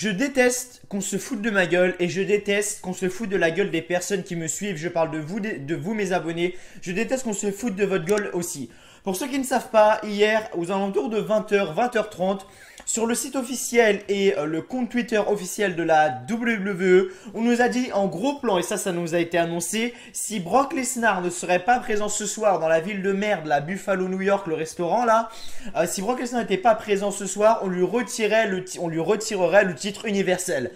Je déteste qu'on se foute de ma gueule et je déteste qu'on se foute de la gueule des personnes qui me suivent. Je parle de vous mes abonnés. Je déteste qu'on se foute de votre gueule aussi. Pour ceux qui ne savent pas, hier, aux alentours de 20h, 20h30, sur le site officiel et le compte Twitter officiel de la WWE, on nous a dit en gros plan, et ça nous a été annoncé, si Brock Lesnar ne serait pas présent ce soir dans la ville de merde, la Buffalo, New York, le restaurant là, si Brock Lesnar n'était pas présent ce soir, on lui retirerait le titre universel.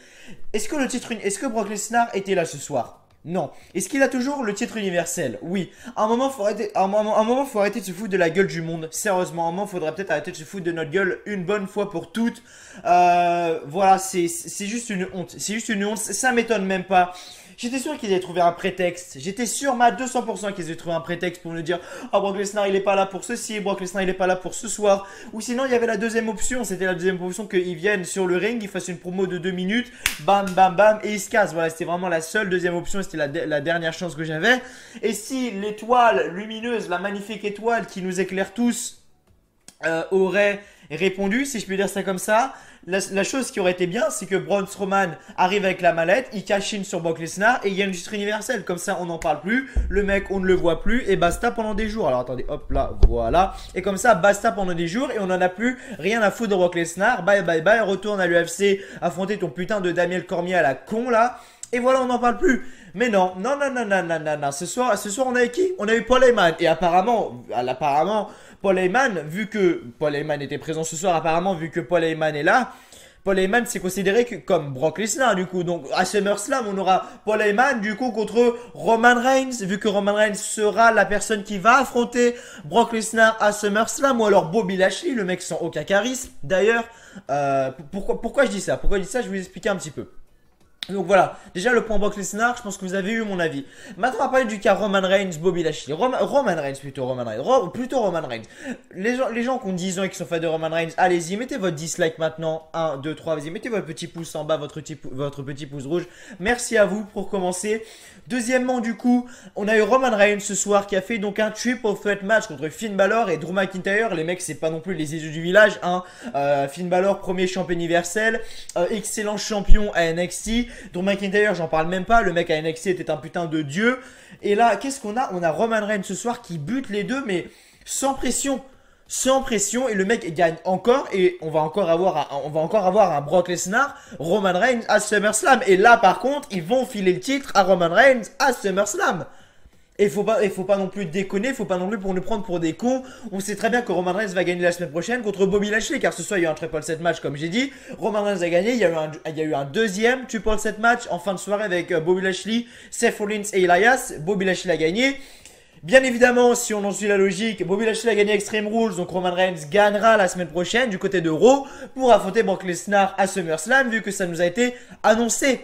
Est-ce que Brock Lesnar était là ce soir? Non. Est-ce qu'il a toujours le titre universel? Oui. À un moment, faut arrêter de se foutre de la gueule du monde. Sérieusement, à un moment, faudrait peut-être arrêter de se foutre de notre gueule une bonne fois pour toutes. Voilà, c'est juste une honte. C'est juste une honte. Ça m'étonne même pas. J'étais sûr qu'ils avaient trouvé un prétexte. J'étais sûr, mais à 200% qu'ils avaient trouvé un prétexte pour nous dire « Ah, Brock Lesnar, il est pas là pour ceci. Brock Lesnar, il est pas là pour ce soir. » Ou sinon, il y avait la deuxième option. C'était la deuxième option qu'ils viennent sur le ring, ils fassent une promo de 2 minutes. Bam, bam, bam. Et ils se cassent. Voilà, c'était vraiment la seule deuxième option. C'était la dernière chance que j'avais. Et si l'étoile lumineuse, la magnifique étoile qui nous éclaire tous, aurait répondu, si je peux dire ça comme ça, la chose qui aurait été bien, c'est que Braun Strowman arrive avec la mallette, il cash in sur Brock Lesnar et il y a une titre universelle. Comme ça, on n'en parle plus, le mec, on ne le voit plus et basta pendant des jours. Alors attendez, hop là, voilà. Et comme ça, basta pendant des jours et on n'en a plus rien à foutre de Brock Lesnar. Bye bye bye, retourne à l'UFC, affronter ton putain de Daniel Cormier à la con là. Et voilà, on n'en parle plus. Mais non, non, non, non, non, non, non, non. Ce soir, on a eu qui? On a eu Paul Heyman. Et apparemment, Paul Heyman, vu que Paul Heyman était présent ce soir, apparemment, vu que Paul Heyman est là, Paul Heyman c'est considéré comme Brock Lesnar du coup. Donc à SummerSlam, on aura Paul Heyman du coup contre Roman Reigns, vu que Roman Reigns sera la personne qui va affronter Brock Lesnar à SummerSlam, ou alors Bobby Lashley, le mec sans aucun charisme. D'ailleurs, pourquoi je dis ça? Pourquoi je dis ça? Je vais vous expliquer un petit peu. Donc voilà, déjà le point Brock Lesnar, je pense que vous avez eu mon avis. Maintenant on va parler du cas Roman Reigns, Bobby Lashley. Roman Reigns plutôt, Roman Reigns. Les gens qui ont 10 ans et qui sont fans de Roman Reigns, allez-y, mettez votre dislike maintenant. 1, 2, 3, vas-y, mettez votre petit pouce en bas, votre petit pouce rouge. Merci à vous pour commencer. Deuxièmement du coup, on a eu Roman Reigns ce soir qui a fait donc un triple threat match contre Finn Balor et Drew McIntyre. Les mecs c'est pas non plus les idiots du village, hein. Finn Balor, premier champion universel, excellent champion à NXT. Drew McIntyre, j'en parle même pas, le mec à NXT était un putain de dieu. Et là, qu'est-ce qu'on a? On a Roman Reigns ce soir qui bute les deux, mais sans pression. Sans pression, et le mec gagne encore, et on va encore avoir un Brock Lesnar, Roman Reigns à SummerSlam. Et là, par contre, ils vont filer le titre à Roman Reigns à SummerSlam. Et faut pas non plus déconner, faut pas non plus pour nous prendre pour des cons. On sait très bien que Roman Reigns va gagner la semaine prochaine contre Bobby Lashley, car ce soir il y a eu un triple set match comme j'ai dit. Roman Reigns a gagné, il y a eu un deuxième triple set match en fin de soirée avec Bobby Lashley, Seth Rollins et Elias. Bobby Lashley a gagné. Bien évidemment, si on en suit la logique, Bobby Lashley a gagné Extreme Rules, donc Roman Reigns gagnera la semaine prochaine du côté de Raw pour affronter Brock Lesnar à SummerSlam, vu que ça nous a été annoncé.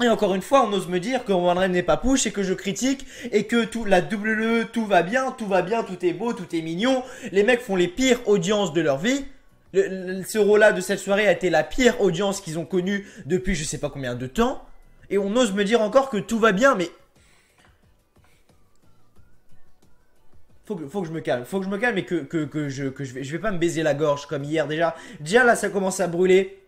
Et encore une fois, on ose me dire que Roman Reigns n'est pas push et que je critique et que la WWE, tout va bien, tout est beau, tout est mignon. Les mecs font les pires audiences de leur vie. Ce Raw-là de cette soirée a été la pire audience qu'ils ont connue depuis je sais pas combien de temps. Et on ose me dire encore que tout va bien, mais... Faut que je me calme, et que je vais pas me baiser la gorge comme hier déjà. Déjà là ça commence à brûler.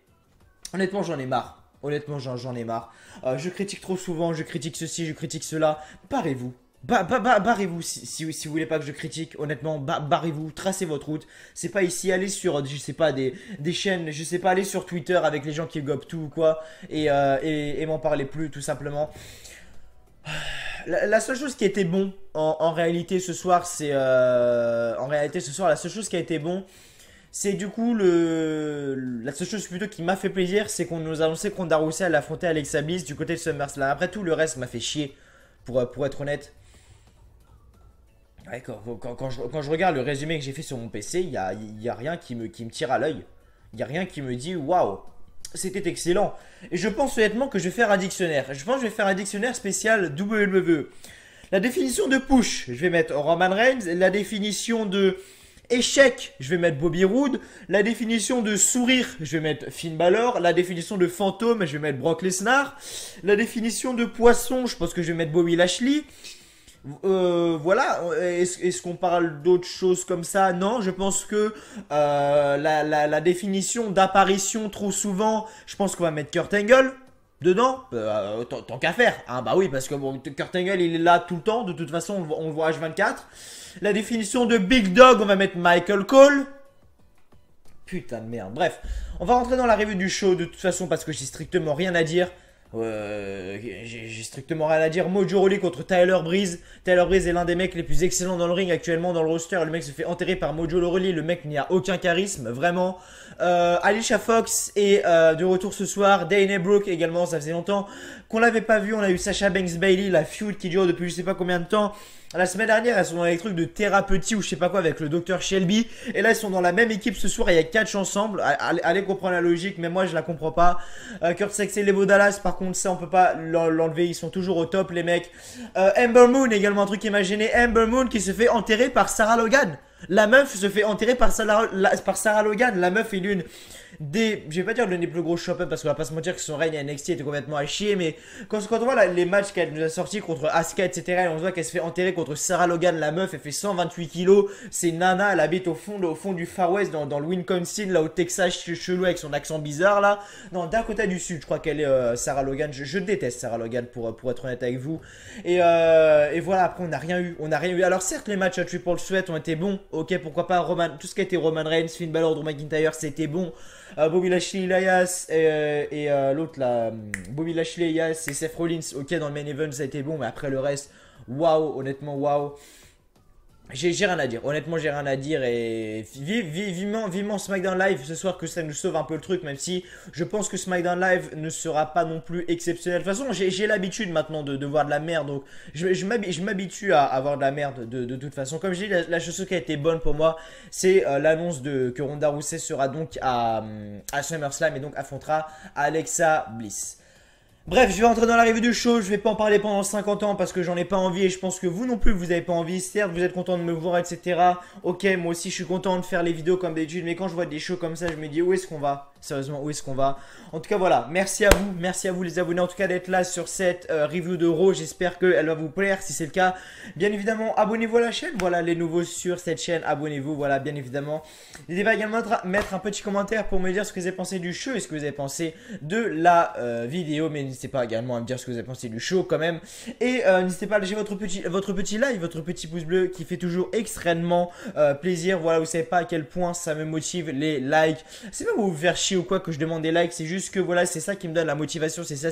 Honnêtement j'en ai marre. Honnêtement, j'en ai marre. Je critique trop souvent, je critique ceci, je critique cela. Barrez-vous. Barrez-vous si vous voulez pas que je critique. Honnêtement, barrez-vous. Tracez votre route. C'est pas ici. Allez sur, je sais pas, des chaînes. Je sais pas, allez sur Twitter avec les gens qui gobent tout ou quoi. Et m'en parlez plus, tout simplement. La seule chose qui a été bon en réalité ce soir, c'est... la seule chose qui a été bon... C'est du coup la seule chose plutôt qui m'a fait plaisir, c'est qu'on nous a annoncé qu'Ronda Rousey allait affronter Alexa Bliss du côté de SummerSlam. Après tout, le reste m'a fait chier, pour être honnête. Ouais, quand je regarde le résumé que j'ai fait sur mon PC, il y a rien qui me tire à l'œil. Il n'y a rien qui me dit waouh, c'était excellent. Et je pense honnêtement que je vais faire un dictionnaire. Je pense que je vais faire un dictionnaire spécial WWE. La définition de push, je vais mettre Roman Reigns. La définition de... échec, je vais mettre Bobby Roode. La définition de sourire, je vais mettre Finn Balor. La définition de fantôme, je vais mettre Brock Lesnar. La définition de poisson, je pense que je vais mettre Bobby Lashley. Voilà, est-ce qu'on parle d'autre chose comme ça? Non, je pense que la définition d'apparition trop souvent, je pense qu'on va mettre Kurt Angle dedans, tant qu'à faire. Hein, bah oui, parce que bon, Kurt Angle il est là tout le temps, de toute façon on le voit H24. La définition de Big Dog, on va mettre Michael Cole. Putain de merde. Bref, on va rentrer dans la review du show de toute façon parce que j'ai strictement rien à dire. J'ai strictement rien à dire. Mojo Rawley contre Tyler Breeze. Tyler Breeze est l'un des mecs les plus excellents dans le ring actuellement dans le roster. Le mec se fait enterrer par Mojo Rawley. Le mec n'y a aucun charisme, vraiment. Alicia Fox est de retour ce soir. Dana Brooke également, ça faisait longtemps qu'on l'avait pas vu. On a eu Sasha Banks Bailey, la feud qui dure depuis je sais pas combien de temps. La semaine dernière, elles sont dans les trucs de thérapeutie ou je sais pas quoi avec le docteur Shelby. Et là, ils sont dans la même équipe ce soir. Il y a 4 ensemble. Allez comprendre la logique, mais moi, je la comprends pas. Kurt Sex et Levo Dallas, par contre, ça, on peut pas l'enlever. Ils sont toujours au top, les mecs. Ember Moon, également un truc qui m'a gêné. Ember Moon qui se fait enterrer par Sarah Logan. La meuf se fait enterrer par Sarah Logan. La meuf est l'une des, je vais pas dire l'une des plus gros show-up parce qu'on va pas se mentir que son règne à NXT était complètement à chier, mais quand on voit les matchs qu'elle nous a sortis contre Asuka etc, et on voit qu'elle se fait enterrer contre Sarah Logan, la meuf elle fait 128 kilos, c'est Nana, elle habite au fond du Far West dans le Wisconsin, là au Texas chelou avec son accent bizarre là, non Dakota du Sud je crois qu'elle est Sarah Logan, je déteste Sarah Logan pour être honnête avec vous, et voilà après on n'a rien eu, alors certes les matchs à Triple Threat ont été bons, ok pourquoi pas tout ce qui a été Roman Reigns, Finn Balor, Drew McIntyre c'était bon. Bobby Lashley, Elias et l'autre là, Bobby Lashley, Elias et Seth Rollins, ok dans le main event ça a été bon, mais après le reste, waouh, honnêtement waouh. J'ai rien à dire, honnêtement j'ai rien à dire et vivement SmackDown Live ce soir que ça nous sauve un peu le truc, même si je pense que SmackDown Live ne sera pas non plus exceptionnel. De toute façon j'ai l'habitude maintenant de voir de la merde, donc je m'habitue à avoir de la merde de toute façon. Comme je dis, la chose qui a été bonne pour moi c'est l'annonce que Ronda Rousey sera donc à SummerSlam et donc affrontera Alexa Bliss. Bref, je vais rentrer dans la review du show, je vais pas en parler pendant 50 ans parce que j'en ai pas envie et je pense que vous non plus vous avez pas envie. Certes, vous êtes content de me voir, etc. Ok, moi aussi je suis content de faire les vidéos comme d'habitude, mais quand je vois des shows comme ça, je me dis où est-ce qu'on va? Sérieusement, où est-ce qu'on va? En tout cas, voilà, merci à vous les abonnés en tout cas d'être là sur cette review de Raw. J'espère qu'elle va vous plaire. Si c'est le cas, bien évidemment, abonnez-vous à la chaîne. Voilà, les nouveaux sur cette chaîne, abonnez-vous, voilà, bien évidemment. N'hésitez pas également à mettre un petit commentaire pour me dire ce que vous avez pensé du show et ce que vous avez pensé de la vidéo, mais n'hésitez pas également à me dire ce que vous avez pensé du show quand même. Et n'hésitez pas à lâcher votre petit like, votre petit pouce bleu qui fait toujours extrêmement plaisir. Voilà, vous savez pas à quel point ça me motive les likes. C'est pas pour vous faire chier ou quoi que je demande des likes, c'est juste que voilà, c'est ça qui me donne la motivation, c'est ça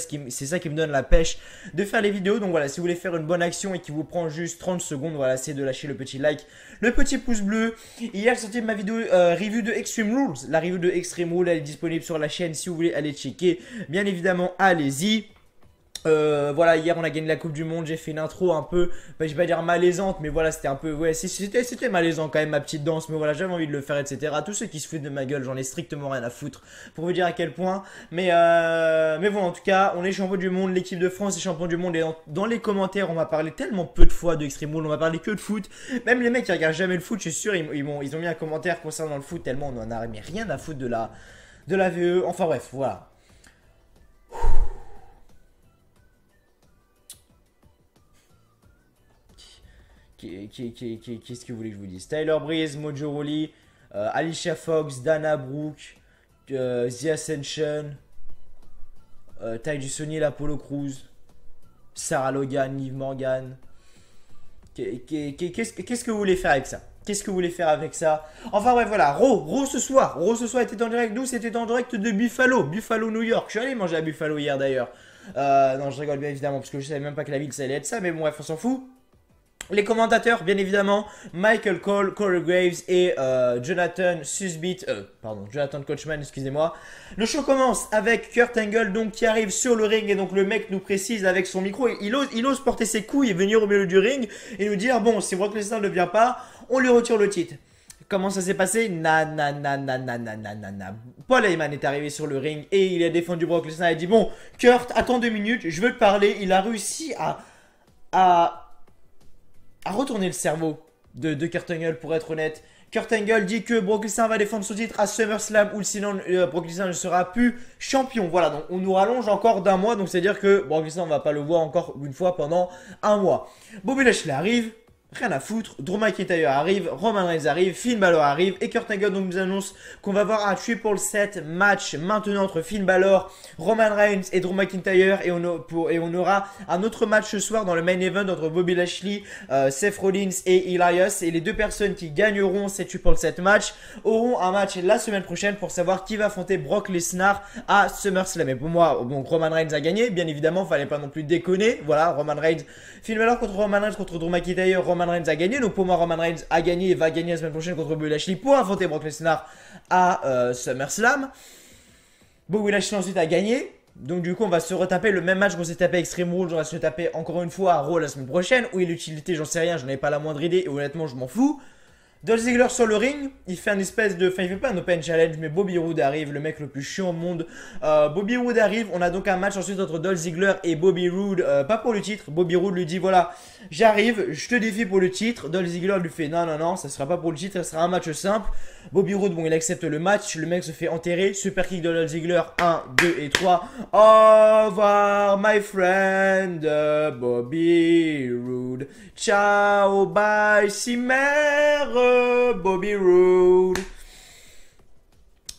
qui me donne la pêche de faire les vidéos. Donc voilà, si vous voulez faire une bonne action et qui vous prend juste 30 secondes, voilà, c'est de lâcher le petit like, le petit pouce bleu. Hier, j'ai sorti ma vidéo review de Extreme Rules. La review de Extreme Rules, elle est disponible sur la chaîne si vous voulez aller checker. Bien évidemment, allez-y. Voilà, hier on a gagné la Coupe du Monde, j'ai fait une intro un peu, bah, je vais pas dire malaisante, mais voilà, c'était un peu, ouais, c'était malaisant quand même ma petite danse, mais voilà, j'avais envie de le faire, etc. Tous ceux qui se foutent de ma gueule, j'en ai strictement rien à foutre, pour vous dire à quel point, mais bon, en tout cas, on est champion du monde, l'équipe de France est champion du monde, et dans les commentaires, on m'a parlé tellement peu de fois de Extreme Rules, on m'a parlé que de foot, même les mecs qui regardent jamais le foot, je suis sûr, ils ont mis un commentaire concernant le foot, tellement on en a rien à foutre de la VE, enfin bref, voilà. Qu'est-ce que vous voulez que je vous dise? Tyler Breeze, Mojo Rawley, Alicia Fox, Dana Brooke, The Ascension, Titus O'Neil, Apollo Crews, Sarah Logan, Liv Morgan. Qu'est-ce que vous voulez faire avec ça? Qu'est-ce que vous voulez faire avec ça? Enfin bref, voilà, Raw ce soir était en direct, nous c'était en direct de Buffalo, New York. Je suis allé manger à Buffalo hier d'ailleurs. Non, je rigole bien évidemment parce que je savais même pas que la ville ça allait être ça, mais bon bref, on s'en fout. Les commentateurs, bien évidemment, Michael Cole, Corey Graves et Jonathan Coachman, excusez-moi. Le show commence avec Kurt Angle donc qui arrive sur le ring et donc le mec nous précise avec son micro, il ose porter ses couilles et venir au milieu du ring et nous dire bon, si Brock Lesnar ne vient pas, on lui retire le titre. Comment ça s'est passé? Paul Heyman est arrivé sur le ring et il a défendu Brock Lesnar et a dit bon, Kurt, attends 2 minutes, je veux te parler. Il a réussi à retourner le cerveau de Kurt Angle, pour être honnête. Kurt Angle dit que Brock Lesnar va défendre son titre à SummerSlam ou sinon Brock Lesnar ne sera plus champion. Voilà, donc on nous rallonge encore d'un mois. Donc c'est-à-dire que Brock Lesnar ne va pas le voir encore une fois pendant un mois. Bobby Lashley arrive. Rien à foutre, Drew McIntyre arrive, Roman Reigns arrive, Finn Balor arrive et Kurt Angle donc nous annonce qu'on va avoir un triple set match maintenant entre Finn Balor, Roman Reigns et Drew McIntyre et on aura un autre match ce soir dans le main event entre Bobby Lashley, Seth Rollins et Elias, et les deux personnes qui gagneront ces triple set match auront un match la semaine prochaine pour savoir qui va affronter Brock Lesnar à SummerSlam. Et pour moi, donc Roman Reigns a gagné, bien évidemment, fallait pas non plus déconner. Voilà, Roman Reigns, Finn Balor contre Roman Reigns contre Drew McIntyre, Roman Reigns a gagné, donc pour moi Roman Reigns a gagné et va gagner la semaine prochaine contre Bobby Lashley pour affronter Brock Lesnar à SummerSlam. Bobby Lashley ensuite a gagné, donc du coup on va se retaper le même match qu'on s'est tapé à Extreme Rules, on va se le taper encore une fois à Raw la semaine prochaine. Où est l'utilité, j'en sais rien, j'en ai pas la moindre idée et honnêtement je m'en fous. Dolph Ziggler sur le ring, il fait un espèce de... Enfin, il fait pas un open challenge, mais Bobby Roode arrive, le mec le plus chiant au monde. Bobby Roode arrive, on a donc un match ensuite entre Dolph Ziggler et Bobby Roode, pas pour le titre. Bobby Roode lui dit, voilà, j'arrive, je te défie pour le titre. Dolph Ziggler lui fait, non, non, non, ça sera pas pour le titre, ça sera un match simple. Bobby Roode, bon, il accepte le match, le mec se fait enterrer. Super kick de Dolph Ziggler, 1, 2 et 3. Au revoir, my friend, Bobby Roode. Ciao, bye, si mère, Bobby Roode.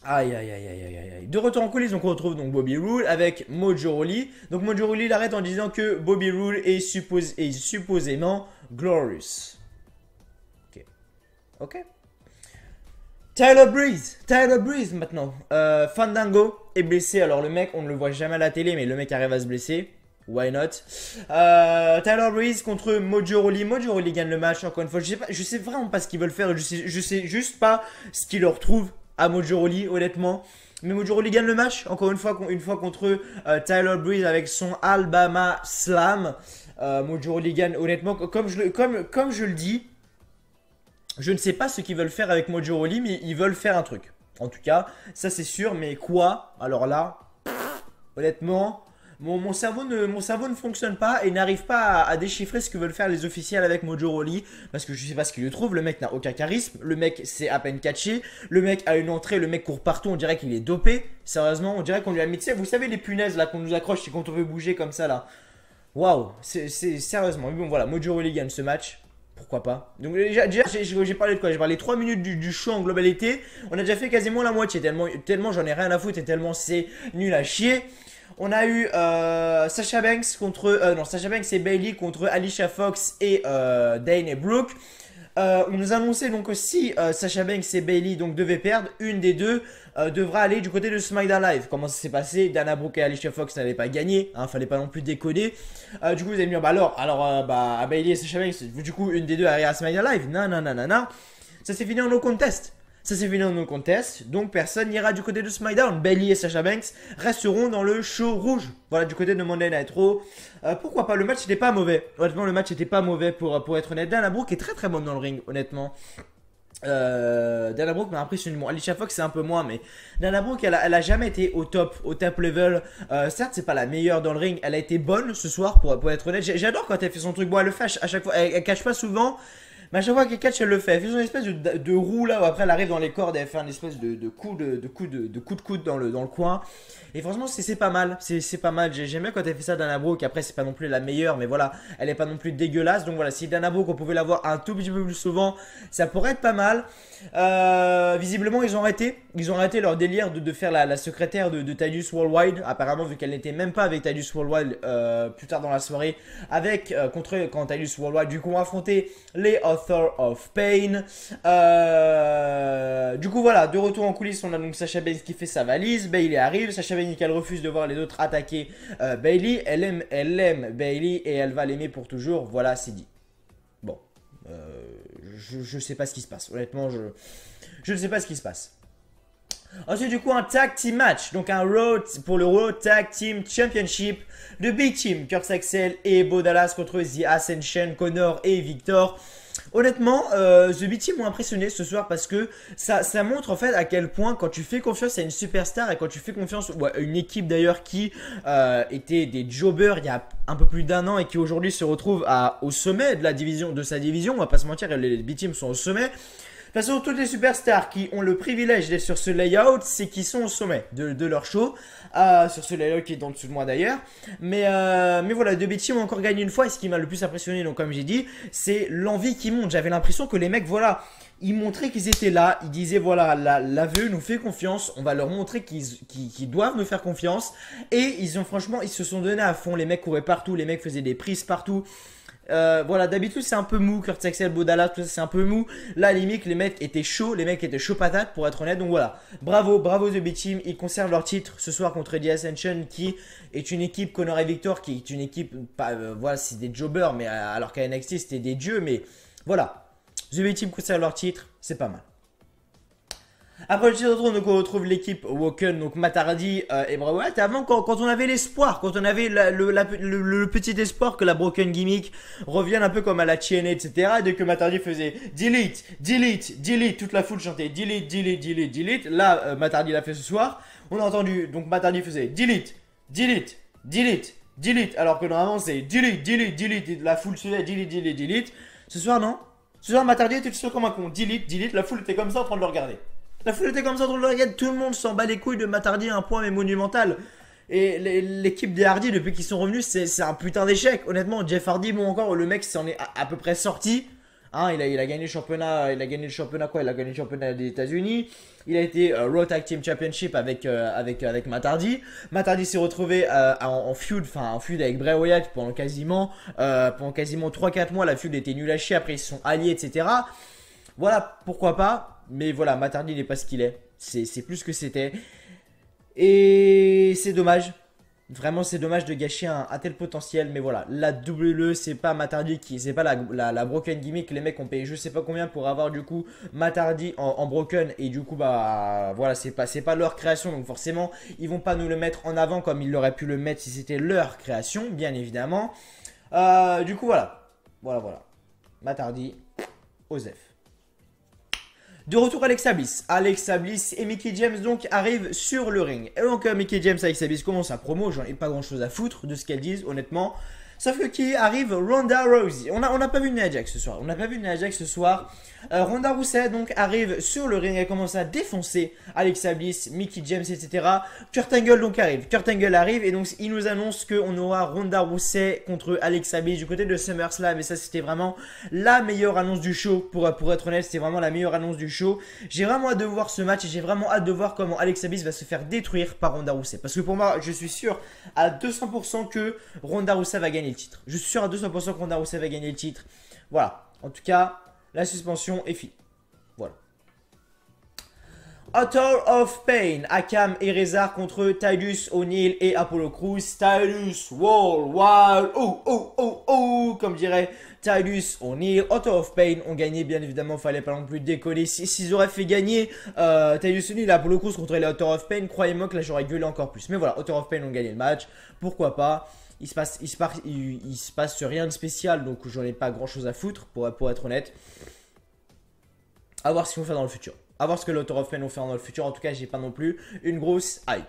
Aïe aïe aïe aïe aïe aïe. De retour en coulisses, donc on retrouve donc Bobby Roode avec Mojo Rawley. Donc Mojo Rawley l'arrête en disant que Bobby Roode est supposément glorious. Ok. Ok. Tyler Breeze maintenant. Fandango est blessé. Alors le mec, on ne le voit jamais à la télé, mais le mec arrive à se blesser. Why not? Tyler Breeze contre Mojo Rawley. Mojo Rawley gagne le match encore une fois. Je sais vraiment pas ce qu'ils veulent faire. Je sais juste pas ce qu'ils leur trouvent à Mojo Rawley, honnêtement. Mais Mojo Rawley gagne le match encore une fois contre Tyler Breeze avec son Alabama Slam. Mojo Rawley gagne honnêtement. Comme je le dis, je ne sais pas ce qu'ils veulent faire avec Mojo Rawley, mais ils veulent faire un truc. En tout cas, ça c'est sûr. Mais quoi? Alors là, honnêtement... Mon cerveau ne fonctionne pas et n'arrive pas à déchiffrer ce que veulent faire les officiels avec Mojo Rawley. Parce que je sais pas ce qu'ils lui trouvent. Le mec n'a aucun charisme. Le mec c'est à peine catché. Le mec a une entrée. Le mec court partout. On dirait qu'il est dopé. Sérieusement, on dirait qu'on lui a mis. Tu sais, vous savez les punaises là qu'on nous accroche c'est quand on veut bouger comme ça là. Waouh, c'est sérieusement. Mais bon voilà, Mojo Rawley gagne ce match. Pourquoi pas? Donc déjà j'ai parlé de quoi? J'ai parlé 3 minutes du show en globalité. On a déjà fait quasiment la moitié. Tellement j'en ai rien à foutre et tellement c'est nul à chier. On a eu Sasha Banks contre... non, Sasha Banks et Bayley contre Alicia Fox et Dane et Brooke. On nous annonçait donc si Sasha Banks et Bayley donc devaient perdre, une des deux devra aller du côté de SmackDown Live. Comment ça s'est passé? Dana Brooke et Alicia Fox n'avaient pas gagné, hein, fallait pas non plus décoder. Du coup vous allez me dire, bah alors Bayley et Sasha Banks, du coup une des deux arrive à SmackDown Live. Non, non, non, non, non. Ça s'est fini en no contest. Ça s'est fini en no contest, donc personne n'ira du côté de SmackDown. Bayley et Sasha Banks resteront dans le show rouge. Voilà, du côté de Monday Night Raw. Pourquoi pas, le match n'était pas mauvais. Honnêtement, le match n'était pas mauvais pour être honnête. Dana Brooke est très très bonne dans le ring, honnêtement. Dana Brooke m'a impressionné. Bon, Alicia Fox c'est un peu moins, mais Dana Brooke elle a jamais été au top level. Certes c'est pas la meilleure dans le ring, elle a été bonne ce soir pour être honnête. J'adore quand elle fait son truc. Bon, elle le fait à chaque fois, elle cache pas souvent. Mais à chaque fois qu'elle catch, elle le fait. Elle fait son espèce de roue là où après elle arrive dans les cordes et elle fait un espèce de coup de coude dans le coin. Et franchement, c'est pas mal. C'est pas mal. J'aime bien quand elle fait ça, Dana Brooke. Après, c'est pas non plus la meilleure, mais voilà, elle est pas non plus dégueulasse. Donc voilà, si Dana Brooke, on pouvait l'avoir un tout petit peu plus souvent, ça pourrait être pas mal. Visiblement, ils ont arrêté leur délire de faire la secrétaire de Titus Worldwide. Apparemment, vu qu'elle n'était même pas avec Titus Worldwide plus tard dans la soirée, quand Titus Worldwide du coup ont affronté les Author of Pain. Du coup voilà, de retour en coulisses, on a donc Sasha Banks qui fait sa valise. Bayley arrive, Sasha Banks elle refuse de voir les autres attaquer Bayley. Elle aime Bayley et elle va l'aimer pour toujours. Voilà, c'est dit. Bon, je sais pas ce qui se passe. Honnêtement, je ne sais pas ce qui se passe. Ensuite, du coup, un tag team match. Donc, pour le Raw Tag Team Championship. The Big Team, Kurt Axel et Bo Dallas contre The Ascension, Connor et Victor. Honnêtement, The Big Team m'ont impressionné ce soir parce que ça montre en fait à quel point quand tu fais confiance à une superstar et quand tu fais confiance à une équipe d'ailleurs qui était des jobbers il y a un peu plus d'un an et qui aujourd'hui se retrouve au sommet de sa division, on va pas se mentir, les Big Team sont au sommet. toute façon, toutes les superstars qui ont le privilège d'être sur ce layout, c'est qu'ils sont au sommet de leur show. Sur ce layout qui est en dessous de moi d'ailleurs. Mais voilà, deux B-Team ont encore gagné une fois. Et ce qui m'a le plus impressionné, donc comme j'ai dit, c'est l'envie qui monte. J'avais l'impression que les mecs, voilà, ils montraient qu'ils étaient là. Ils disaient, voilà, l'AVE nous fait confiance. On va leur montrer qu'ils doivent nous faire confiance. Et franchement, ils se sont donnés à fond. Les mecs couraient partout. Les mecs faisaient des prises partout. Voilà, d'habitude c'est un peu mou, Kurt Axel, Bodala, tout ça c'est un peu mou. Là, limite, les mecs étaient chauds, patates pour être honnête. Donc voilà, bravo The B-Team. Ils conservent leur titre ce soir contre The Ascension, qui est une équipe, Connor et Victor, qui est une équipe, voilà, c'est des jobbers, mais alors qu'à NXT c'était des dieux. Mais voilà, The B-Team conserve leur titre, c'est pas mal. Après le titre, donc on retrouve l'équipe Woken, donc Matt Hardy et Bray Wyatt. Avant, quand on avait l'espoir, quand on avait le petit espoir que la Broken Gimmick revienne un peu comme à la TNA, etc. Dès que Matt Hardy faisait delete, delete, delete, toute la foule chantait delete, delete, delete, delete. Là, Matt Hardy l'a fait ce soir. On a entendu, donc Matt Hardy faisait delete, delete, delete, delete. Alors que normalement c'est delete, delete, delete. Et la foule suivait delete, delete, delete. Ce soir, non. Ce soir, Matt Hardy était tout seul comme un con. Delete, delete. La foule était comme ça en train de le regarder. La foule était comme ça, tout le monde s'en bat les couilles de Matt Hardy à un point mais monumental. Et l'équipe des Hardy, depuis qu'ils sont revenus, c'est un putain d'échec. Honnêtement, Jeff Hardy, bon encore, le mec s'en est à peu près sorti. Hein, il a gagné le championnat, il a gagné le championnat des États-Unis. Il a été Raw Tag Team Championship avec Matt Hardy. Matt Hardy s'est retrouvé en feud avec Bray Wyatt pendant quasiment 3-4 mois. La feud était nulle à chier, après ils se sont alliés, etc. Voilà, pourquoi pas. Mais voilà, Matt Hardy n'est pas ce qu'il est. C'est plus ce que c'était. Et c'est dommage. Vraiment, c'est dommage de gâcher un tel potentiel. Mais voilà, la WWE, c'est pas Matt Hardy c'est pas la Broken Gimmick. Les mecs ont payé je sais pas combien pour avoir du coup Matt Hardy en Broken. Et du coup, bah voilà, c'est pas leur création. Donc forcément, ils vont pas nous le mettre en avant comme ils l'auraient pu le mettre si c'était leur création, bien évidemment. Du coup, voilà. Voilà. Matt Hardy, Osef. De retour Alexa Bliss. Alexa Bliss et Mickie James donc arrivent sur le ring. Et donc Mickie James, Alexa Bliss commence sa promo. J'en ai pas grand chose à foutre de ce qu'elles disent honnêtement. Sauf que qui arrive Ronda Rousey. On n'a pas vu Nia Jax ce soir. Ronda Rousey donc arrive sur le ring. Elle commence à défoncer Alexa Bliss, Mickie James, etc. Kurt Angle donc arrive. Et donc il nous annonce qu'on aura Ronda Rousey contre Alexa Bliss du côté de SummerSlam. Et ça c'était vraiment la meilleure annonce du show. Pour être honnête, c'était vraiment la meilleure annonce du show. J'ai vraiment hâte de voir ce match et j'ai vraiment hâte de voir comment Alexa Bliss va se faire détruire par Ronda Rousey. Parce que pour moi, je suis sûr à 200% que Ronda Rousey va gagner le titre. Je suis sûr à 200% que Ronda Rousey va gagner le titre. Voilà. En tout cas, la suspension est finie. Voilà. Author of Pain, Akam et Rezar contre Titus O'Neil et Apollo Crews. Titus Worldwide, comme dirait Titus O'Neil. Author of Pain ont gagné, bien évidemment, fallait pas non plus décoller. S'ils auraient fait gagner Titus O'Neil et Apollo Crews contre les Author of Pain, croyez-moi que là j'aurais gueulé encore plus. Mais voilà, Author of Pain ont gagné le match, pourquoi pas. Il se passe rien de spécial, donc j'en ai pas grand chose à foutre, pour être honnête. À voir ce qu'ils vont faire dans le futur. À voir ce que l'Author of Pain vont faire dans le futur. En tout cas, j'ai pas non plus une grosse hype.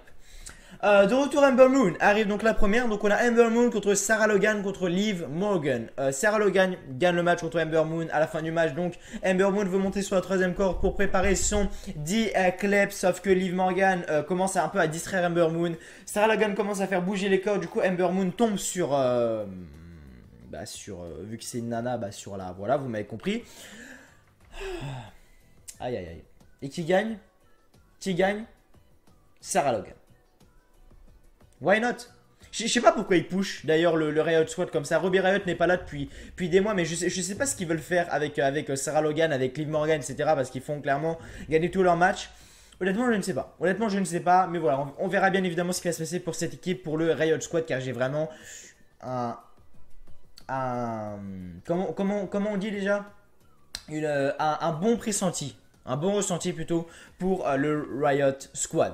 De retour, Ember Moon arrive donc la première. Donc on a Ember Moon contre Sarah Logan contre Liv Morgan. Sarah Logan gagne le match contre Ember Moon à la fin du match. Donc Ember Moon veut monter sur la troisième corde pour préparer son D-Clap. Sauf que Liv Morgan commence un peu à distraire Ember Moon. Sarah Logan commence à faire bouger les cordes. Du coup Ember Moon tombe sur... vu que c'est une nana, sur la... Voilà, vous m'avez compris. Aïe. Et qui gagne? Sarah Logan. Why not? Je sais pas pourquoi ils push d'ailleurs le Riot Squad comme ça. Ruby Riot n'est pas là depuis des mois, mais je sais pas ce qu'ils veulent faire avec Sarah Logan, avec Liv Morgan, etc. Parce qu'ils font clairement gagner tous leurs matchs. Honnêtement, je ne sais pas. Mais voilà, on verra bien évidemment ce qui va se passer pour cette équipe, pour le Riot Squad, car j'ai vraiment comment on dit déjà? Un bon pressenti. Un bon ressenti plutôt pour le Riot Squad.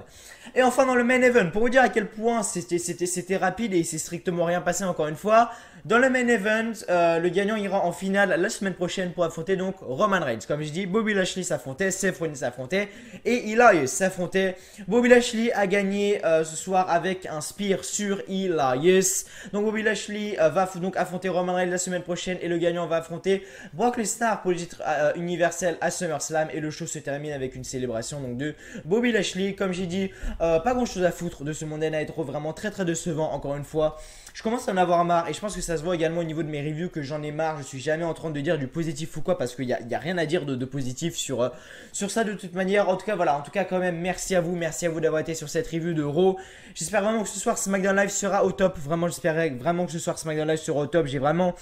Et enfin dans le main event, pour vous dire à quel point c'était rapide et il s'est strictement rien passé encore une fois. Dans le main event, le gagnant ira en finale la semaine prochaine pour affronter donc Roman Reigns. Comme je dis, Bobby Lashley s'affrontait, Seth Rollins s'affrontait et Elias s'affrontait. Bobby Lashley a gagné ce soir avec un spear sur Elias. Donc Bobby Lashley va donc affronter Roman Reigns la semaine prochaine et le gagnant va affronter Brock Lesnar pour le titre universel à SummerSlam et le show se termine avec une célébration donc de Bobby Lashley. Comme j'ai dit, pas grand chose à foutre de ce Monday Night Raw, vraiment très décevant encore une fois. Je commence à en avoir marre et je pense que ça se voit également au niveau de mes reviews que j'en ai marre. Je suis jamais en train de dire du positif ou quoi parce qu'il n'y a rien à dire de positif sur ça de toute manière. En tout cas, voilà, en tout cas quand même merci à vous d'avoir été sur cette review de Raw. J'espère vraiment que ce soir SmackDown Live sera au top. Vraiment, j'espère vraiment que ce soir SmackDown Live sera au top. J'ai vraiment,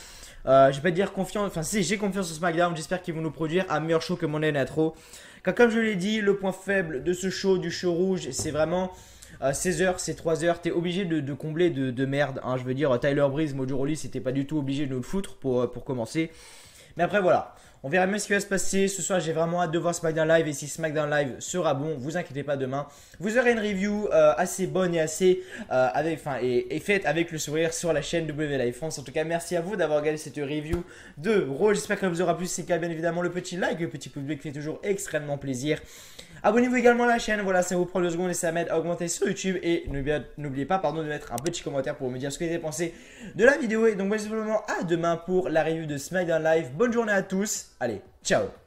je vais pas dire confiance, enfin si j'ai confiance en SmackDown, j'espère qu'ils vont nous produire un meilleur show que Monday Night Raw. Car comme je l'ai dit, le point faible de ce show, du show rouge, c'est vraiment 16 heures, c'est 3 heures, t'es obligé de combler de merde, hein. Je veux dire, Tyler Breeze, Mojo Rawley, c'était pas du tout obligé de nous le foutre pour commencer. Mais après voilà, on verra même ce qui va se passer. Ce soir j'ai vraiment hâte de voir SmackDown Live. Et si SmackDown Live sera bon, vous inquiétez pas, demain vous aurez une review assez bonne et assez et faite avec le sourire sur la chaîne W Live France. En tout cas merci à vous d'avoir regardé cette review de Raw. J'espère qu'elle vous aura plu. C'est le cas, bien évidemment, le petit like, le petit pouce bleu qui fait toujours extrêmement plaisir. Abonnez-vous également à la chaîne, voilà, ça vous prend 2 secondes et ça m'aide à augmenter sur YouTube. Et n'oubliez pas de mettre un petit commentaire pour me dire ce que vous avez pensé de la vidéo. Et donc, simplement à demain pour la review de SmackDown Live. Bonne journée à tous, allez, ciao.